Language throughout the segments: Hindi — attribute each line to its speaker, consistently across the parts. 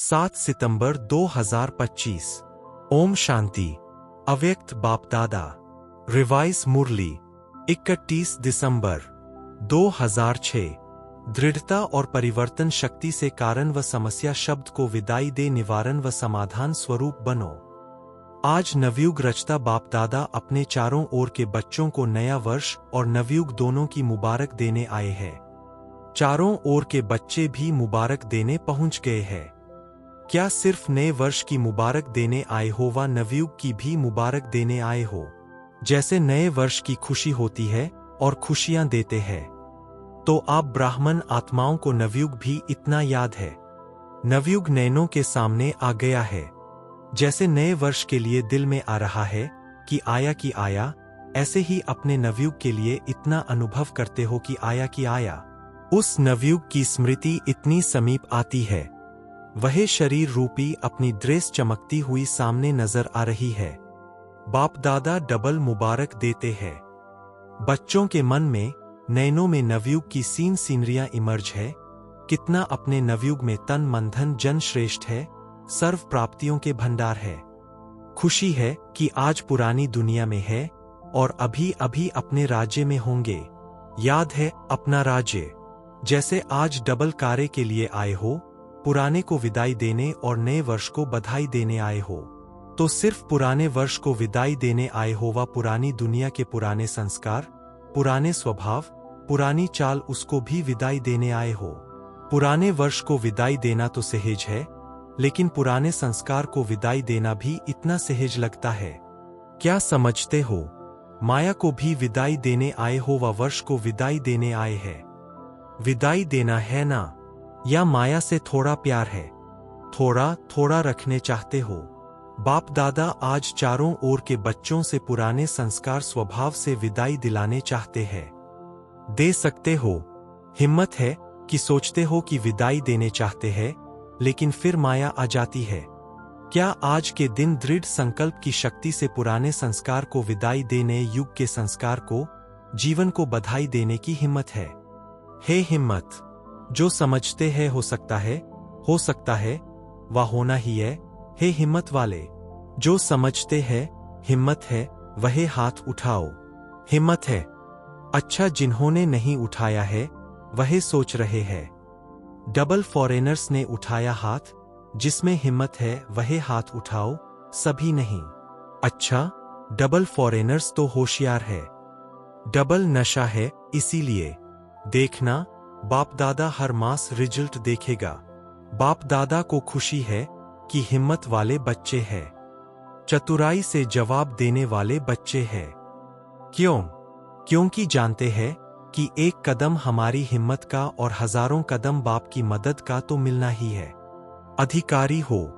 Speaker 1: 7 सितंबर 2025। ओम शांति। अव्यक्त बाप दादा। रिवाइज मुरली 31 दिसंबर 2006। दृढ़ता और परिवर्तन शक्ति से कारण व समस्या शब्द को विदाई दे, निवारण व समाधान स्वरूप बनो। आज नवयुग रचता बाप दादा अपने चारों ओर के बच्चों को नया वर्ष और नवयुग दोनों की मुबारक देने आए हैं। चारों ओर के बच्चे भी मुबारक देने पहुंच गए हैं। क्या सिर्फ नए वर्ष की मुबारक देने आए हो व नवयुग की भी मुबारक देने आए हो? जैसे नए वर्ष की खुशी होती है और खुशियां देते हैं, तो आप ब्राह्मण आत्माओं को नवयुग भी इतना याद है। नवयुग नैनों के सामने आ गया है। जैसे नए वर्ष के लिए दिल में आ रहा है कि आया, ऐसे ही अपने नवयुग के लिए इतना अनुभव करते हो कि आया। उस नवयुग की स्मृति इतनी समीप आती है। वह शरीर रूपी अपनी ड्रेस चमकती हुई सामने नजर आ रही है। बाप दादा डबल मुबारक देते हैं। बच्चों के मन में, नैनों में नवयुग की सीनरियां इमर्ज है। कितना अपने नवयुग में तन मन धन जन श्रेष्ठ है, सर्व प्राप्तियों के भंडार है। खुशी है कि आज पुरानी दुनिया में है और अभी अभी अपने राज्य में होंगे। याद है अपना राज्य। जैसे आज डबल कार्य के लिए आए हो, पुराने को विदाई देने और नए वर्ष को बधाई देने आए हो, तो सिर्फ पुराने वर्ष को विदाई देने आए हो व पुरानी दुनिया के पुराने संस्कार, पुराने स्वभाव, पुरानी चाल उसको भी विदाई देने आए हो। पुराने वर्ष को विदाई देना तो सहज है, लेकिन पुराने संस्कार को विदाई देना भी इतना सहज लगता है। क्या समझते हो? माया को भी विदाई देने आए हो व वर्ष को विदाई देने आए हैं। विदाई देना है ना? या माया से थोड़ा प्यार है, थोड़ा रखने चाहते हो? बाप दादा आज चारों ओर के बच्चों से पुराने संस्कार स्वभाव से विदाई दिलाने चाहते हैं। दे सकते हो? हिम्मत है कि सोचते हो कि विदाई देने चाहते हैं, लेकिन फिर माया आ जाती है। क्या आज के दिन दृढ़ संकल्प की शक्ति से पुराने संस्कार को विदाई देने, युग के संस्कार को, जीवन को बधाई देने की हिम्मत है? हे हिम्मत! जो समझते हैं हो सकता है वह होना ही है। हे हिम्मत वाले, जो समझते हैं हिम्मत है, वह हाथ उठाओ। हिम्मत है। अच्छा, जिन्होंने नहीं उठाया है वह सोच रहे हैं। डबल फॉरेनर्स ने उठाया हाथ। जिसमें हिम्मत है वह हाथ उठाओ, सभी नहीं। अच्छा, डबल फॉरेनर्स तो होशियार है। डबल नशा है, इसीलिए देखना, बाप दादा हर मास रिजल्ट देखेगा। बाप दादा को खुशी है कि हिम्मत वाले बच्चे हैं, चतुराई से जवाब देने वाले बच्चे हैं। क्यों? क्योंकि जानते हैं कि एक कदम हमारी हिम्मत का और हजारों कदम बाप की मदद का तो मिलना ही है। अधिकारी हो,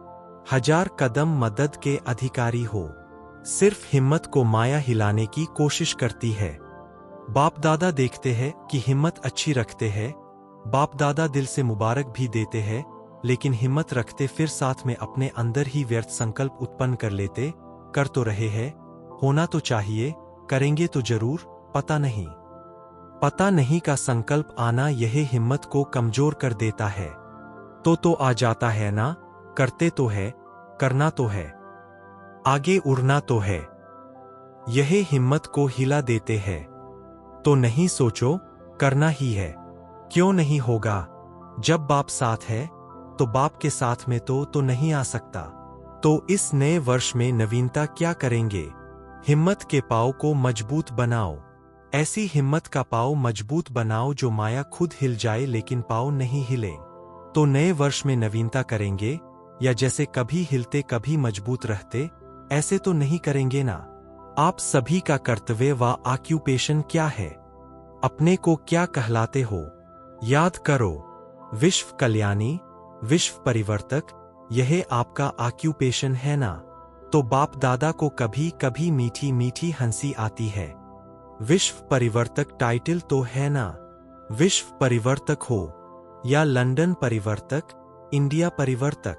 Speaker 1: 1000 कदम मदद के अधिकारी हो। सिर्फ हिम्मत को माया हिलाने की कोशिश करती है। बाप दादा देखते हैं कि हिम्मत अच्छी रखते हैं। बाप दादा दिल से मुबारक भी देते हैं, लेकिन हिम्मत रखते फिर साथ में अपने अंदर ही व्यर्थ संकल्प उत्पन्न कर लेते। कर तो रहे हैं, होना तो चाहिए, करेंगे तो जरूर, पता नहीं का संकल्प आना यह हिम्मत को कमजोर कर देता है। तो आ जाता है ना, करते तो है, करना तो है, आगे उड़ना तो है। यह हिम्मत को हिला देते हैं। तो नहीं सोचो, करना ही है। क्यों नहीं होगा? जब बाप साथ है तो बाप के साथ में तो नहीं आ सकता। तो इस नए वर्ष में नवीनता क्या करेंगे? हिम्मत के पांव को मजबूत बनाओ। ऐसी हिम्मत का पांव मजबूत बनाओ जो माया खुद हिल जाए लेकिन पांव नहीं हिले। तो नए वर्ष में नवीनता करेंगे, या जैसे कभी हिलते कभी मजबूत रहते, ऐसे तो नहीं करेंगे ना। आप सभी का कर्तव्य व ऑक्यूपेशन क्या है? अपने को क्या कहलाते हो? याद करो, विश्व कल्याणी, विश्व परिवर्तक, यह आपका ऑक्यूपेशन है ना। तो बाप दादा को कभी कभी मीठी मीठी हंसी आती है। विश्व परिवर्तक टाइटल तो है ना। विश्व परिवर्तक हो या लंदन परिवर्तक, इंडिया परिवर्तक,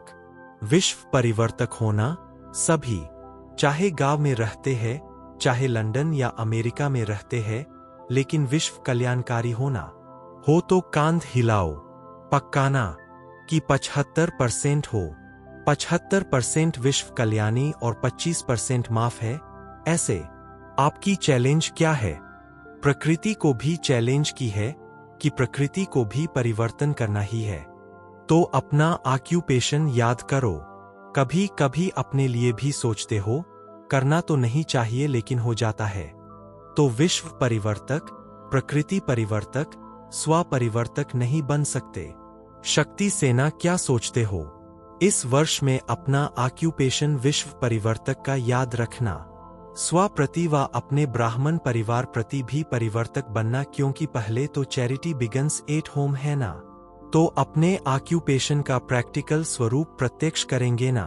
Speaker 1: विश्व परिवर्तक होना सभी, चाहे गांव में रहते हैं, चाहे लंदन या अमेरिका में रहते हैं, लेकिन विश्व कल्याणकारी होना हो तो कांध हिलाओ, पक्काना कि 75% हो, 75% विश्व कल्याणी और 25% माफ है। ऐसे आपकी चैलेंज क्या है? प्रकृति को भी चैलेंज की है कि प्रकृति को भी परिवर्तन करना ही है। तो अपना ऑक्यूपेशन याद करो। कभी कभी अपने लिए भी सोचते हो, करना तो नहीं चाहिए लेकिन हो जाता है। तो विश्व परिवर्तक, प्रकृति परिवर्तक, स्व परिवर्तक नहीं बन सकते। शक्ति सेना क्या सोचते हो? इस वर्ष में अपना ऑक्यूपेशन विश्व परिवर्तक का याद रखना। स्व प्रति व अपने ब्राह्मण परिवार प्रति भी परिवर्तक बनना, क्योंकि पहले तो चैरिटी बिगन्स एट होम है ना। तो अपने ऑक्यूपेशन का प्रैक्टिकल स्वरूप प्रत्यक्ष करेंगे ना।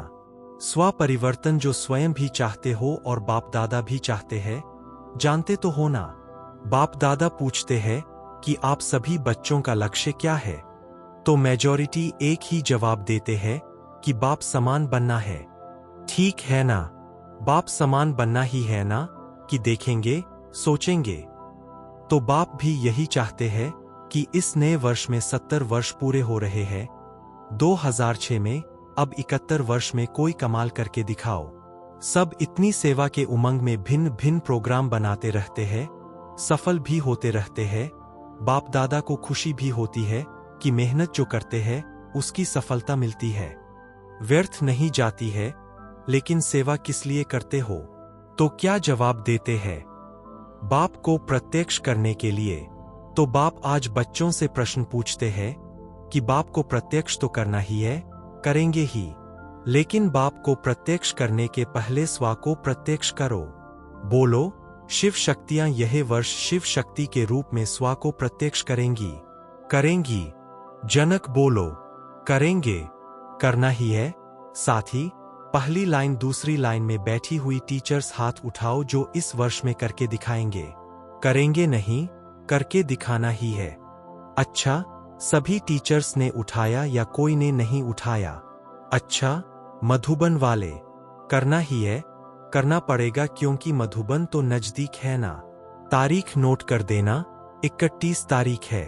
Speaker 1: स्व परिवर्तन जो स्वयं भी चाहते हो और बाप दादा भी चाहते हैं, जानते तो हो ना। बाप दादा पूछते हैं कि आप सभी बच्चों का लक्ष्य क्या है? तो मेजॉरिटी एक ही जवाब देते हैं कि बाप समान बनना है। ठीक है ना? बाप समान बनना ही है ना, कि देखेंगे, सोचेंगे। तो बाप भी यही चाहते हैं कि इस नए वर्ष में 70 वर्ष पूरे हो रहे हैं। 2006 में अब 71 वर्ष में कोई कमाल करके दिखाओ। सब इतनी सेवा के उमंग में भिन्न भिन्न प्रोग्राम बनाते रहते हैं, सफल भी होते रहते हैं। बाप दादा को खुशी भी होती है कि मेहनत जो करते हैं उसकी सफलता मिलती है, व्यर्थ नहीं जाती है। लेकिन सेवा किस लिए करते हो? तो क्या जवाब देते हैं? बाप को प्रत्यक्ष करने के लिए। तो बाप आज बच्चों से प्रश्न पूछते हैं कि बाप को प्रत्यक्ष तो करना ही है, करेंगे ही। लेकिन बाप को प्रत्यक्ष करने के पहले स्व को प्रत्यक्ष करो। बोलो, शिव शक्तियां यह वर्ष शिव शक्ति के रूप में स्व को प्रत्यक्ष करेंगी। करेंगी। जनक बोलो, करेंगे। करना ही है। साथ ही पहली लाइन दूसरी लाइन में बैठी हुई टीचर्स हाथ उठाओ जो इस वर्ष में करके दिखाएंगे। करेंगे नहीं, करके दिखाना ही है। अच्छा, सभी टीचर्स ने उठाया या कोई ने नहीं उठाया? अच्छा, मधुबन वाले। करना ही है, करना पड़ेगा क्योंकि मधुबन तो नजदीक है ना। तारीख नोट कर देना, 31 तारीख है।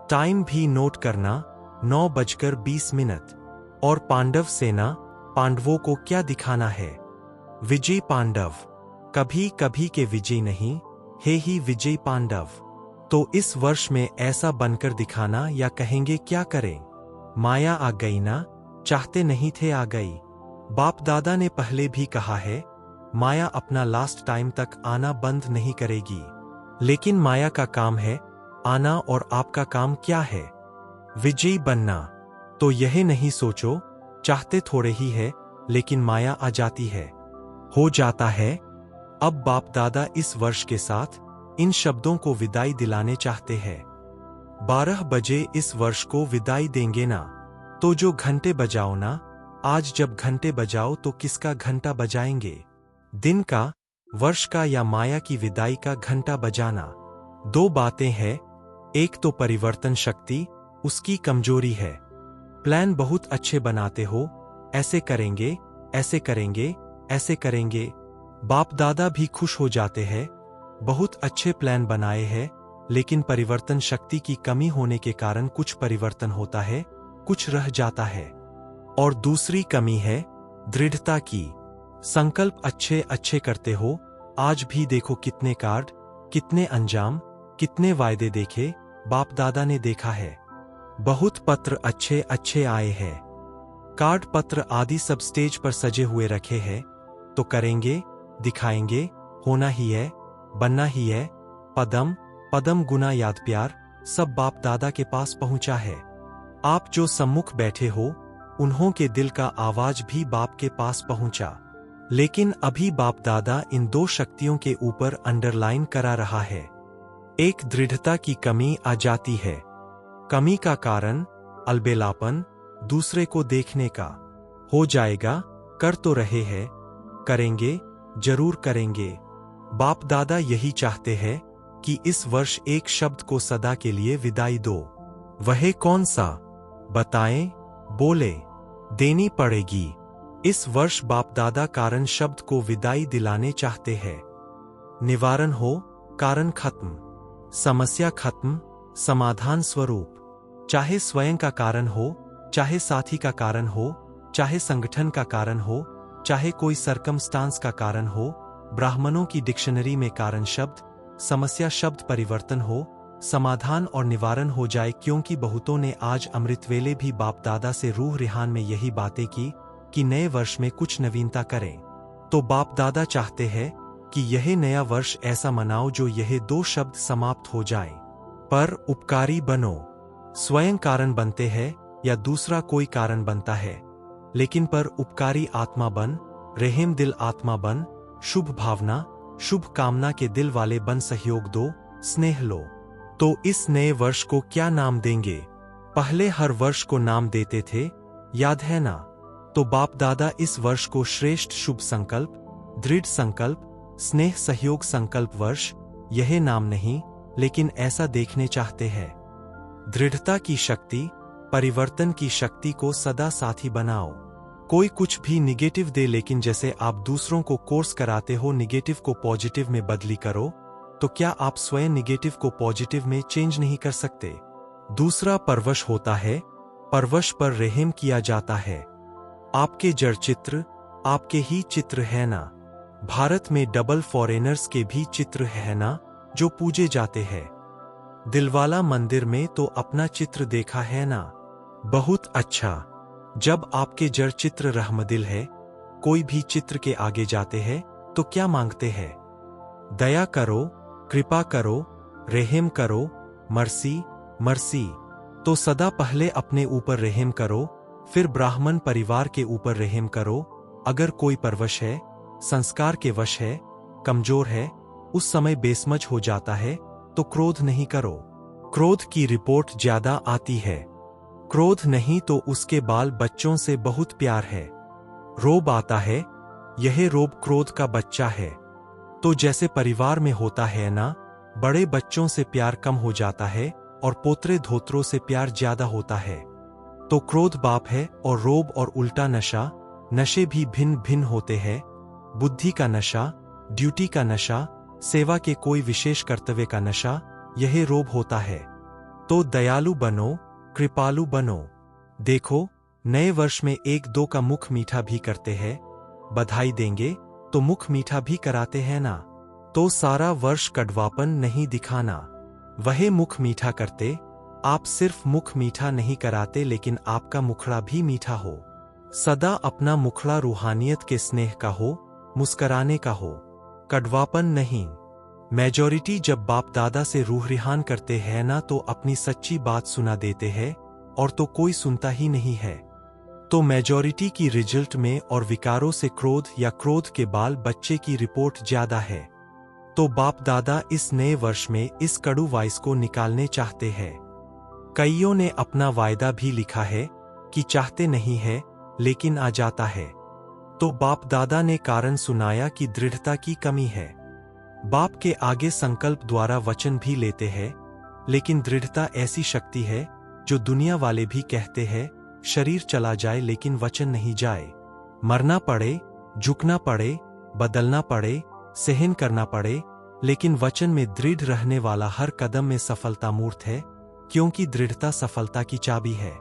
Speaker 1: टाइम भी नोट करना, 9:20। और पांडव सेना, पांडवों को क्या दिखाना है? विजय पांडव। कभी कभी के विजय नहीं, हे ही विजय पांडव। तो इस वर्ष में ऐसा बनकर दिखाना, या कहेंगे क्या करें? माया आ गई ना, चाहते नहीं थे आ गई। बाप दादा ने पहले भी कहा है, माया अपना लास्ट टाइम तक आना बंद नहीं करेगी। लेकिन माया का काम है आना, और आपका काम क्या है? विजयी बनना। तो यह नहीं सोचो, चाहते थोड़े ही है लेकिन माया आ जाती है, हो जाता है। अब बाप दादा इस वर्ष के साथ इन शब्दों को विदाई दिलाने चाहते हैं। 12 बजे इस वर्ष को विदाई देंगे ना। तो जो घंटे बजाओ ना, आज जब घंटे बजाओ तो किसका घंटा बजाएंगे? दिन का, वर्ष का, या माया की विदाई का घंटा बजाना? 2 बातें हैं। एक तो परिवर्तन शक्ति, उसकी कमजोरी है। प्लान बहुत अच्छे बनाते हो, ऐसे करेंगे, ऐसे करेंगे, ऐसे करेंगे। बाप दादा भी खुश हो जाते हैं, बहुत अच्छे प्लान बनाए हैं, लेकिन परिवर्तन शक्ति की कमी होने के कारण कुछ परिवर्तन होता है, कुछ रह जाता है। और दूसरी कमी है दृढ़ता की। संकल्प अच्छे अच्छे करते हो, आज भी देखो कितने कार्ड, कितने अंजाम, कितने वायदे देखे बाप दादा ने देखा है। बहुत पत्र अच्छे अच्छे आए हैं, कार्ड पत्र आदि सब स्टेज पर सजे हुए रखे हैं। तो करेंगे, दिखाएंगे, होना ही है, बनना ही है। पदम पदम गुना याद प्यार सब बाप दादा के पास पहुंचा है। आप जो सम्मुख बैठे हो, उन्हों के दिल का आवाज भी बाप के पास पहुंचा। लेकिन अभी बाप दादा इन 2 शक्तियों के ऊपर अंडरलाइन करा रहा है। एक दृढ़ता की कमी आ जाती है। कमी का कारण अलबेलापन, दूसरे को देखने का। हो जाएगा, कर तो रहे हैं, करेंगे, जरूर करेंगे। बाप दादा यही चाहते हैं कि इस वर्ष एक शब्द को सदा के लिए विदाई दो। वह कौन सा? बताएं, बोले। देनी पड़ेगी। इस वर्ष बाप दादा कारण शब्द को विदाई दिलाने चाहते हैं। निवारण हो, कारण खत्म, समस्या खत्म, समाधान स्वरूप। चाहे स्वयं का कारण हो, चाहे साथी का कारण हो, चाहे संगठन का कारण हो, चाहे कोई सरकमस्टांस का कारण हो। ब्राह्मणों की डिक्शनरी में कारण शब्द, समस्या शब्द परिवर्तन हो, समाधान और निवारण हो जाए, क्योंकि बहुतों ने आज अमृतवेले भी बाप दादा से रूह रिहान में यही बातें की कि नए वर्ष में कुछ नवीनता करें। तो बाप दादा चाहते हैं कि यह नया वर्ष ऐसा मनाओ जो यह दो शब्द समाप्त हो जाए। पर उपकारी बनो। स्वयं कारण बनते हैं या दूसरा कोई कारण बनता है, लेकिन पर उपकारी आत्मा बन, रहम दिल आत्मा बन, शुभ भावना शुभ कामना के दिल वाले बन, सहयोग दो, स्नेह लो। तो इस नए वर्ष को क्या नाम देंगे? पहले हर वर्ष को नाम देते थे, याद है ना? तो बाप दादा इस वर्ष को श्रेष्ठ शुभ संकल्प, दृढ़ संकल्प, स्नेह सहयोग संकल्प वर्ष, यह नाम नहीं लेकिन ऐसा देखने चाहते हैं। दृढ़ता की शक्ति, परिवर्तन की शक्ति को सदा साथी बनाओ। कोई कुछ भी निगेटिव दे, लेकिन जैसे आप दूसरों को कोर्स कराते हो निगेटिव को पॉजिटिव में बदली करो, तो क्या आप स्वयं निगेटिव को पॉजिटिव में चेंज नहीं कर सकते? दूसरा परवश होता है, परवश पर रहम किया जाता है। आपके जड़ चित्र आपके ही चित्र है ना? भारत में डबल फॉरेनर्स के भी चित्र है ना, जो पूजे जाते हैं। दिलवाला मंदिर में तो अपना चित्र देखा है ना? बहुत अच्छा। जब आपके जड़ चित्र रहमदिल है, कोई भी चित्र के आगे जाते हैं तो क्या मांगते हैं? दया करो, कृपा करो, रहम करो, मर्सी मर्सी। तो सदा पहले अपने ऊपर रहम करो, फिर ब्राह्मण परिवार के ऊपर रहम करो। अगर कोई परवश है, संस्कार के वश है, कमजोर है, उस समय बेसमझ हो जाता है, तो क्रोध नहीं करो। क्रोध की रिपोर्ट ज्यादा आती है। क्रोध नहीं तो उसके बाल बच्चों से बहुत प्यार है। रोब आता है, यह रोब क्रोध का बच्चा है। तो जैसे परिवार में होता है ना, बड़े बच्चों से प्यार कम हो जाता है और पोतरे धोत्रों से प्यार ज्यादा होता है। तो क्रोध बाप है और रोब और उल्टा नशा। नशे भी भिन्न भिन्न होते हैं। बुद्धि का नशा, ड्यूटी का नशा, सेवा के कोई विशेष कर्तव्य का नशा, यह रोब होता है। तो दयालु बनो, कृपालु बनो। देखो, नए वर्ष में एक दो का मुख मीठा भी करते हैं। बधाई देंगे तो मुख मीठा भी कराते हैं ना? तो सारा वर्ष कड़वापन नहीं दिखाना, वह मुख मीठा करते। आप सिर्फ मुख मीठा नहीं कराते, लेकिन आपका मुखड़ा भी मीठा हो। सदा अपना मुखड़ा रूहानियत के स्नेह का हो, मुस्कराने का हो, कड़वापन नहीं। मेजॉरिटी जब बाप दादा से रूह रिहान करते हैं ना, तो अपनी सच्ची बात सुना देते हैं और तो कोई सुनता ही नहीं है। तो मेजॉरिटी की रिजल्ट में और विकारों से क्रोध या क्रोध के बाल बच्चे की रिपोर्ट ज्यादा है। तो बाप दादा इस नए वर्ष में इस कड़ू वाइस को निकालने चाहते हैं। कईयों ने अपना वायदा भी लिखा है कि चाहते नहीं है लेकिन आ जाता है। तो बाप दादा ने कारण सुनाया कि दृढ़ता की कमी है। बाप के आगे संकल्प द्वारा वचन भी लेते हैं, लेकिन दृढ़ता ऐसी शक्ति है जो दुनिया वाले भी कहते हैं शरीर चला जाए लेकिन वचन नहीं जाए। मरना पड़े, झुकना पड़े, बदलना पड़े, सहन करना पड़े, लेकिन वचन में दृढ़ रहने वाला हर कदम में सफलता मूर्त है, क्योंकि दृढ़ता सफलता की चाबी है।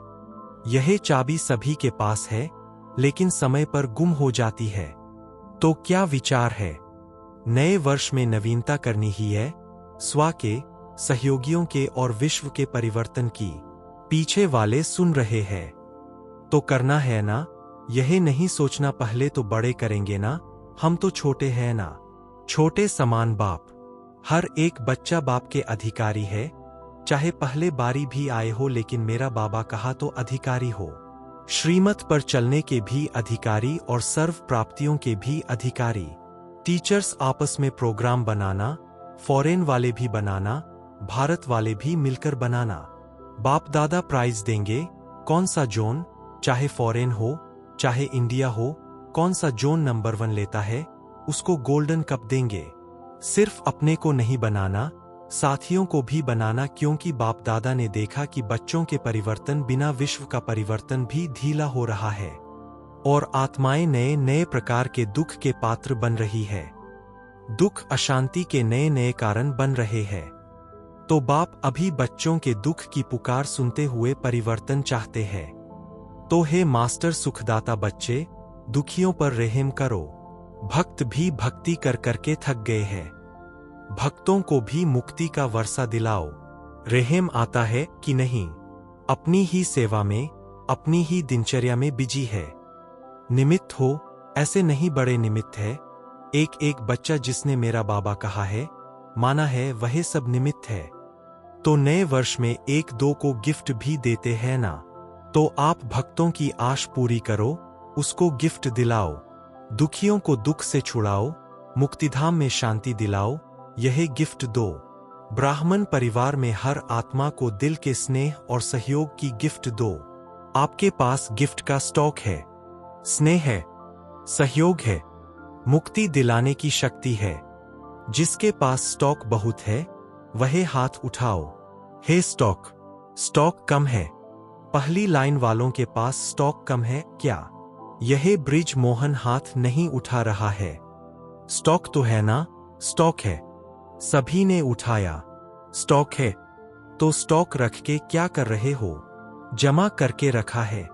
Speaker 1: यह चाबी सभी के पास है, लेकिन समय पर गुम हो जाती है। तो क्या विचार है? नए वर्ष में नवीनता करनी ही है, स्व के, सहयोगियों के और विश्व के परिवर्तन की। पीछे वाले सुन रहे हैं तो करना है ना? यह नहीं सोचना पहले तो बड़े करेंगे ना, हम तो छोटे हैं ना। छोटे समान बाप। हर एक बच्चा बाप के अधिकारी है, चाहे पहले बारी भी आए हो, लेकिन मेरा बाबा कहा तो अधिकारी हो। श्रीमत पर चलने के भी अधिकारी और सर्व प्राप्तियों के भी अधिकारी। टीचर्स आपस में प्रोग्राम बनाना, फॉरेन वाले भी बनाना, भारत वाले भी मिलकर बनाना। बाप दादा प्राइज देंगे। कौन सा जोन, चाहे फॉरेन हो चाहे इंडिया हो, कौन सा जोन नंबर 1 लेता है उसको गोल्डन कप देंगे। सिर्फ अपने को नहीं बनाना, साथियों को भी बनाना, क्योंकि बाप दादा ने देखा कि बच्चों के परिवर्तन बिना विश्व का परिवर्तन भी ढीला हो रहा है और आत्माएं नए नए प्रकार के दुख के पात्र बन रही है। दुख अशांति के नए नए कारण बन रहे हैं। तो बाप अभी बच्चों के दुख की पुकार सुनते हुए परिवर्तन चाहते हैं। तो हे मास्टर सुखदाता बच्चे, दुखियों पर रहम करो। भक्त भी भक्ति कर करके थक गए हैं, भक्तों को भी मुक्ति का वर्षा दिलाओ। रहम आता है कि नहीं? अपनी ही सेवा में, अपनी ही दिनचर्या में बिजी है। निमित्त हो, ऐसे नहीं बड़े निमित्त है। एक एक बच्चा जिसने मेरा बाबा कहा है, माना है, वह सब निमित्त है। तो नए वर्ष में एक दो को गिफ्ट भी देते हैं ना। तो आप भक्तों की आश पूरी करो, उसको गिफ्ट दिलाओ। दुखियों को दुख से छुड़ाओ, मुक्तिधाम में शांति दिलाओ, यह गिफ्ट दो। ब्राह्मण परिवार में हर आत्मा को दिल के स्नेह और सहयोग की गिफ्ट दो। आपके पास गिफ्ट का स्टॉक है, स्नेह है, सहयोग है, मुक्ति दिलाने की शक्ति है। जिसके पास स्टॉक बहुत है, वह हाथ उठाओ। हे स्टॉक, स्टॉक कम है। पहली लाइन वालों के पास स्टॉक कम है क्या? यह ब्रिज मोहन हाथ नहीं उठा रहा है। स्टॉक तो है ना? स्टॉक है। सभी ने उठाया। स्टॉक है तो स्टॉक रख के क्या कर रहे हो? जमा करके रखा है।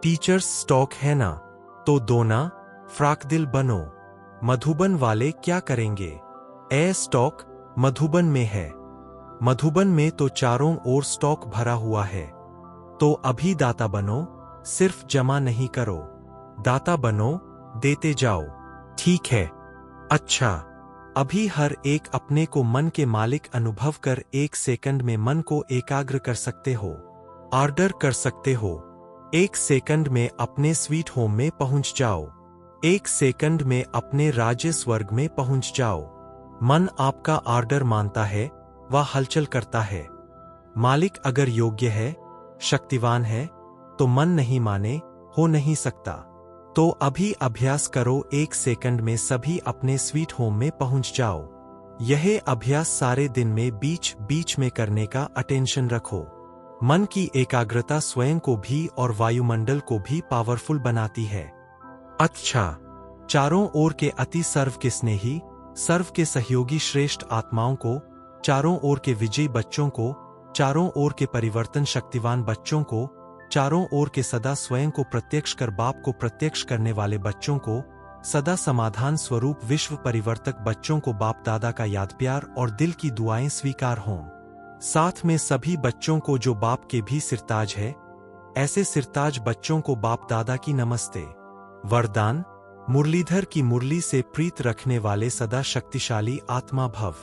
Speaker 1: टीचर्स स्टॉक है ना? तो दो ना, फ्राकदिल बनो। मधुबन वाले क्या करेंगे? स्टॉक मधुबन में है। मधुबन में तो चारों ओर स्टॉक भरा हुआ है। तो अभी दाता बनो, सिर्फ जमा नहीं करो। दाता बनो, देते जाओ। ठीक है। अच्छा, अभी हर एक अपने को मन के मालिक अनुभव कर 1 सेकंड में मन को एकाग्र कर सकते हो, ऑर्डर कर सकते हो। 1 सेकंड में अपने स्वीट होम में पहुंच जाओ। 1 सेकंड में अपने राज्य स्वर्ग में पहुंच जाओ। मन आपका ऑर्डर मानता है, वह हलचल करता है। मालिक अगर योग्य है, शक्तिवान है, तो मन नहीं माने हो नहीं सकता। तो अभी अभ्यास करो, 1 सेकंड में सभी अपने स्वीट होम में पहुंच जाओ। यह अभ्यास सारे दिन में बीच बीच में करने का अटेंशन रखो। मन की एकाग्रता स्वयं को भी और वायुमंडल को भी पावरफुल बनाती है। अच्छा, चारों ओर के अति सर्व के स्नेही, सर्व के सहयोगी श्रेष्ठ आत्माओं को, चारों ओर के विजयी बच्चों को, चारों ओर के परिवर्तन शक्तिवान बच्चों को, चारों ओर के सदा स्वयं को प्रत्यक्ष कर बाप को प्रत्यक्ष करने वाले बच्चों को, सदा समाधान स्वरूप विश्व परिवर्तक बच्चों को बाप दादा का याद प्यार और दिल की दुआएं स्वीकार हों। साथ में सभी बच्चों को जो बाप के भी सिरताज है, ऐसे सिरताज बच्चों को बाप दादा की नमस्ते। वरदान, मुरलीधर की मुरली से प्रीत रखने वाले सदा शक्तिशाली आत्मा भव।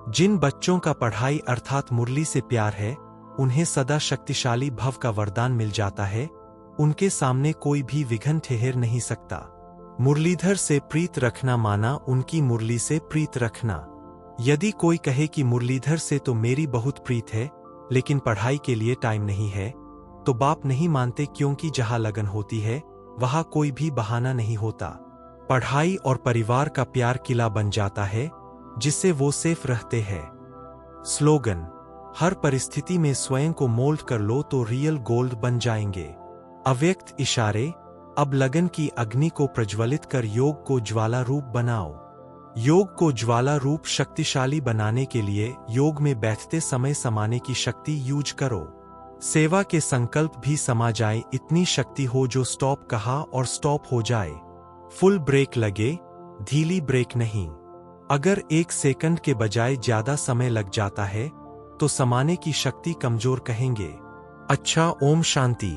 Speaker 1: जिन बच्चों का पढ़ाई अर्थात मुरली से प्यार है, उन्हें सदा शक्तिशाली भव का वरदान मिल जाता है। उनके सामने कोई भी विघ्न ठहर नहीं सकता। मुरलीधर से प्रीत रखना माना उनकी मुरली से प्रीत रखना। यदि कोई कहे कि मुरलीधर से तो मेरी बहुत प्रीत है, लेकिन पढ़ाई के लिए टाइम नहीं है, तो बाप नहीं मानते, क्योंकि जहां लगन होती है वहां कोई भी बहाना नहीं होता। पढ़ाई और परिवार का प्यार किला बन जाता है, जिससे वो सेफ रहते हैं। स्लोगन, हर परिस्थिति में स्वयं को मोल्ड कर लो तो रियल गोल्ड बन जाएंगे। अव्यक्त इशारे, अब लगन की अग्नि को प्रज्वलित कर योग को ज्वाला रूप बनाओ। योग को ज्वाला रूप शक्तिशाली बनाने के लिए योग में बैठते समय समाने की शक्ति यूज करो। सेवा के संकल्प भी समा जाए, इतनी शक्ति हो जो स्टॉप कहा और स्टॉप हो जाए। फुल ब्रेक लगे, धीली ब्रेक नहीं। अगर 1 सेकंड के बजाय ज्यादा समय लग जाता है, तो समाने की शक्ति कमजोर कहेंगे। अच्छा, ओम शांति।